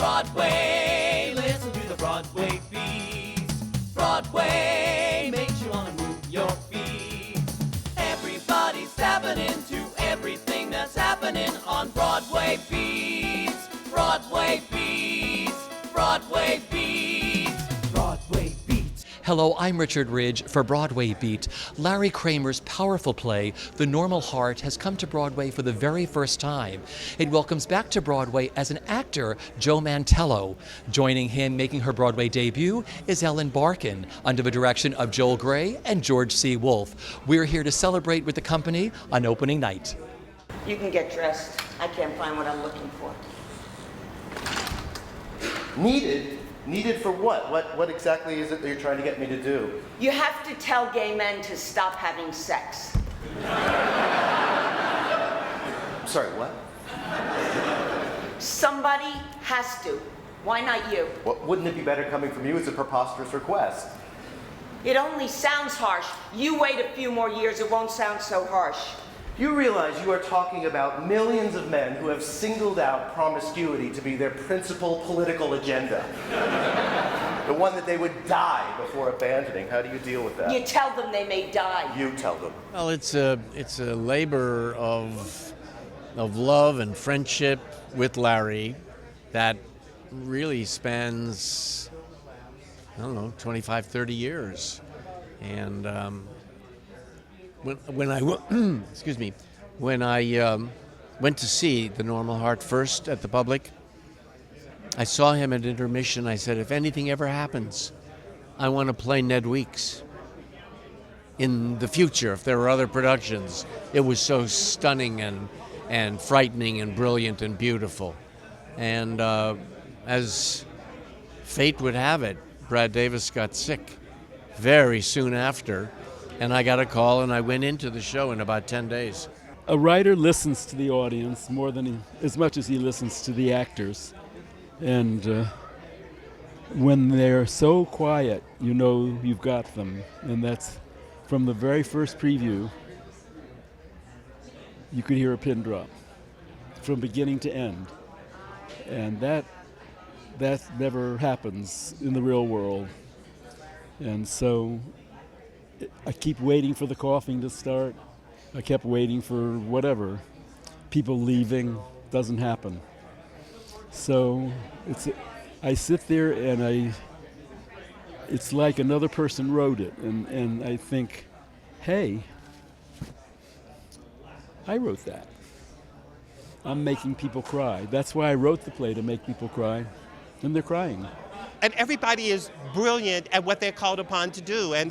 Broadway, listen to the Broadway Beat. Broadway makes you want to move your feet. Everybody's tapping into everything that's happening on Broadway Beat. Broadway Beat. Broadway Beat. Broadway Beat. Hello, I'm Richard Ridge for Broadway Beat. Larry Kramer's powerful play, The Normal Heart, has come to Broadway for the very first time. It welcomes back to Broadway as an actor Joe Mantello. Joining him making her Broadway debut is Ellen Barkin, under the direction of Joel Grey and George C. Wolfe. We're here to celebrate with the company on opening night. You can get dressed. I can't find what I'm looking for. Needed? Needed for what? What exactly is it that you're trying to get me to do? You have to tell gay men to stop having sex. Sorry, what? Somebody has to. Why not you? Well, wouldn't it be better coming from you? It's a preposterous request. It only sounds harsh. You wait a few more years, it won't sound so harsh. You realize you are talking about millions of men who have singled out promiscuity to be their principal political agenda. The one that they would die before abandoning. How do you deal with that? You tell them they may die. You tell them. Well, it's a labor of love and friendship with Larry that really spans, 25, 30 years. And when I went to see The Normal Heart first at the Public, I saw him at intermission. I said, if anything ever happens, I want to play Ned Weeks. In the future, if there were other productions, it was so stunning and frightening and brilliant and beautiful. And as fate would have it, Brad Davis got sick very soon after, and I got a call and I went into the show in about 10 days. A writer listens to the audience as much as he listens to the actors. And when they're so quiet, you know you've got them. And that's from the very first preview, you could hear a pin drop from beginning to end. And that never happens in the real world. And so I keep waiting for the coughing to start. I kept waiting for whatever. People leaving, doesn't happen. So I sit there and it's like another person wrote it. And I think, hey, I wrote that. I'm making people cry. That's why I wrote the play, to make people cry. And they're crying. And everybody is brilliant at what they're called upon to do. And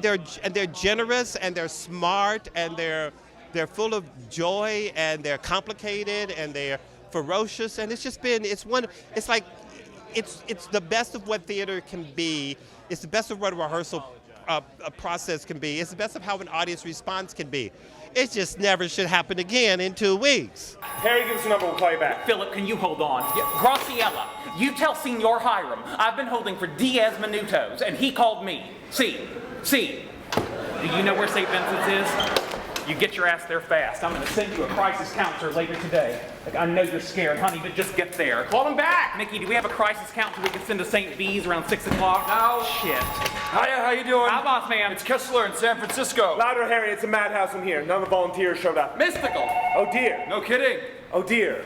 they're generous, and they're smart, and they're full of joy, and they're complicated, and they're ferocious, and it's the best of what theater can be. It's the best of what a rehearsal process can be. It's the best of how an audience response can be. It just never should happen again in 2 weeks. Harry, give us a number, we'll call you back. Philip, can you hold on? Graciela, you tell Senor Hiram I've been holding for Diaz Minutos, and he called me. See, do you know where St. Vincent's is? You get your ass there fast. I'm going to send you a crisis counselor later today. I know you're scared, honey, but just get there. Call him back! Mickey, do we have a crisis counselor we can send to St. V's around 6 o'clock? No. Shit. Hiya, how you doing? Hi, boss man. It's Kessler in San Francisco. Louder, Harry, it's a madhouse in here. None of the volunteers showed up. Mystical. Oh dear. No kidding. Oh dear.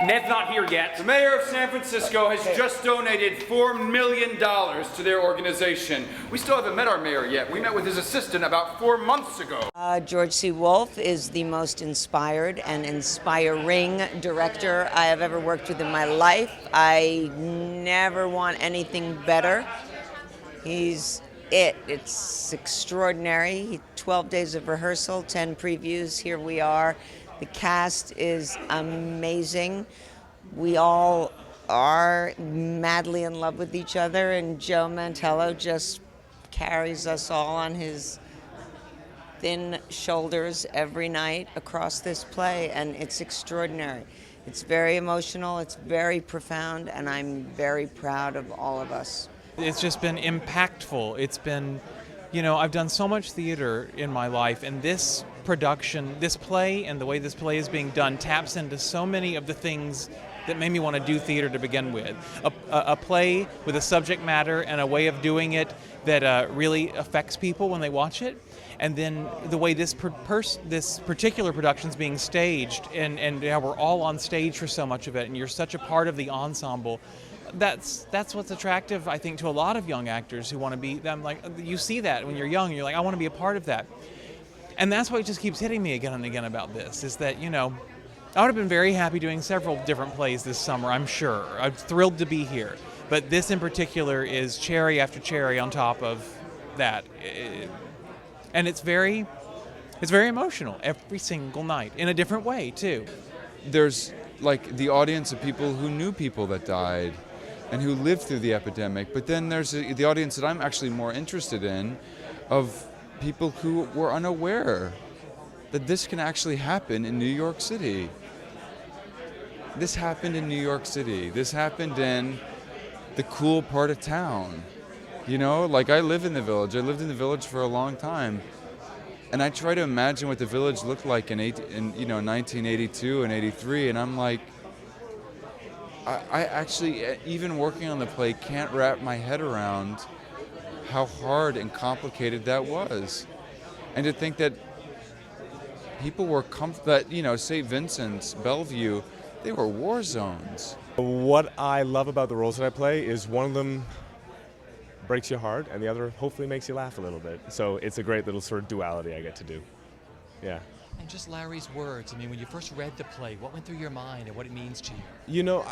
Ned's not here yet. The mayor of San Francisco has just donated $4 million to their organization. We still haven't met our mayor yet. We met with his assistant about 4 months ago. George C. Wolfe is the most inspired and inspiring director I have ever worked with in my life. I never want anything better. He's it. It's extraordinary. 12 days of rehearsal, 10 previews. Here we are. The cast is amazing. We all are madly in love with each other, and Joe Mantello just carries us all on his thin shoulders every night across this play, and it's extraordinary. It's very emotional, it's very profound, and I'm very proud of all of us. It's just been impactful. It's been, I've done so much theater in my life, and this production, this play, and the way this play is being done taps into so many of the things that made me want to do theater to begin with. A play with a subject matter and a way of doing it that really affects people when they watch it. And then the way this particular production's being staged, and how we're all on stage for so much of it, and you're such a part of the ensemble. That's what's attractive, I think, to a lot of young actors who want to be them. Like, you see that when you're young, and you're like, I want to be a part of that. And that's what just keeps hitting me again and again about this, is that, I would have been very happy doing several different plays this summer, I'm sure. I'm thrilled to be here. But this in particular is cherry after cherry on top of that. And it's very emotional every single night, in a different way, too. There's like the audience of people who knew people that died and who lived through the epidemic, but then there's the audience that I'm actually more interested in, of people who were unaware that this can actually happen in New York City. This happened in New York City. This happened in the cool part of town. Like, I live in the Village. I lived in the Village for a long time. And I try to imagine what the Village looked like in 1982 and 83, and I'm like, I actually, even working on the play, can't wrap my head around how hard and complicated that was. And to think that people were St. Vincent's, Bellevue, they were war zones. What I love about the roles that I play is one of them breaks your heart, and the other hopefully makes you laugh a little bit. So it's a great little sort of duality I get to do. Yeah. And just Larry's words, when you first read the play, what went through your mind and what it means to you?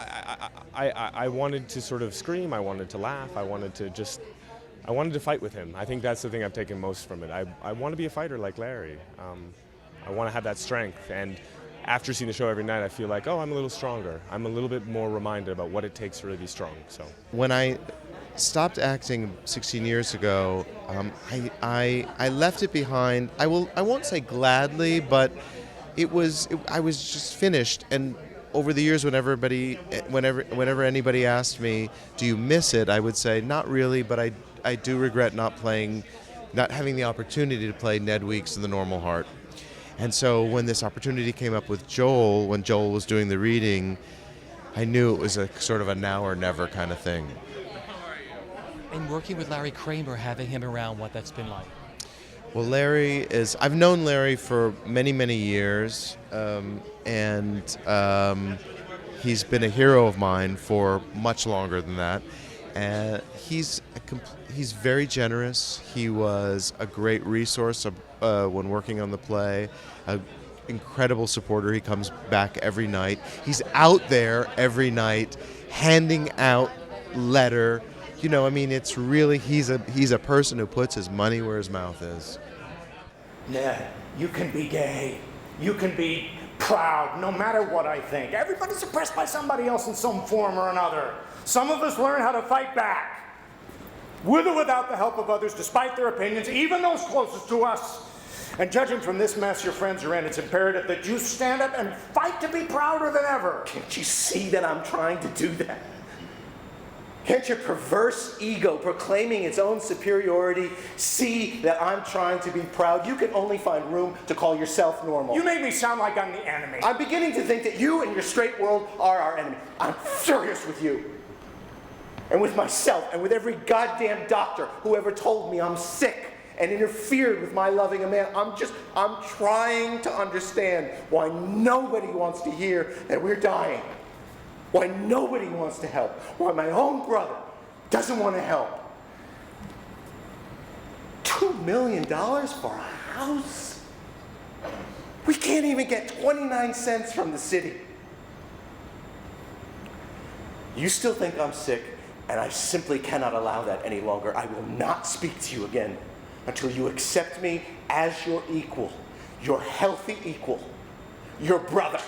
I wanted to sort of scream, I wanted to laugh, I wanted to fight with him. I think that's the thing I've taken most from it. I want to be a fighter like Larry. I want to have that strength, and after seeing the show every night, I feel like, I'm a little stronger. I'm a little bit more reminded about what it takes to really be strong. So when I stopped acting 16 years ago, I left it behind. I won't say gladly, but I was just finished. And over the years, whenever anybody asked me, "Do you miss it?" I would say, "Not really," but I do regret not having the opportunity to play Ned Weeks in The Normal Heart. And so when this opportunity came up with Joel, when Joel was doing the reading, I knew it was a sort of a now or never kind of thing. And working with Larry Kramer, having him around, what that's been like? Well, I've known Larry for many, many years, and he's been a hero of mine for much longer than that. And he's very generous. He was a great resource when working on the play, an incredible supporter. He comes back every night. He's out there every night handing out letter. It's really, he's a person who puts his money where his mouth is. Ned, you can be gay. You can be proud, no matter what I think. Everybody's oppressed by somebody else in some form or another. Some of us learn how to fight back, with or without the help of others, despite their opinions, even those closest to us. And judging from this mess your friends are in, it's imperative that you stand up and fight to be prouder than ever. Can't you see that I'm trying to do that? Can't your perverse ego proclaiming its own superiority see that I'm trying to be proud? You can only find room to call yourself normal. You make me sound like I'm the enemy. I'm beginning to think that you and your straight world are our enemy. I'm furious with you. And with myself, and with every goddamn doctor who ever told me I'm sick and interfered with my loving a man. I'm trying to understand why nobody wants to hear that we're dying. Why nobody wants to help. Why my own brother doesn't want to help. $2 million for a house? We can't even get 29 cents from the city. You still think I'm sick, and I simply cannot allow that any longer. I will not speak to you again until you accept me as your equal, your healthy equal, your brother.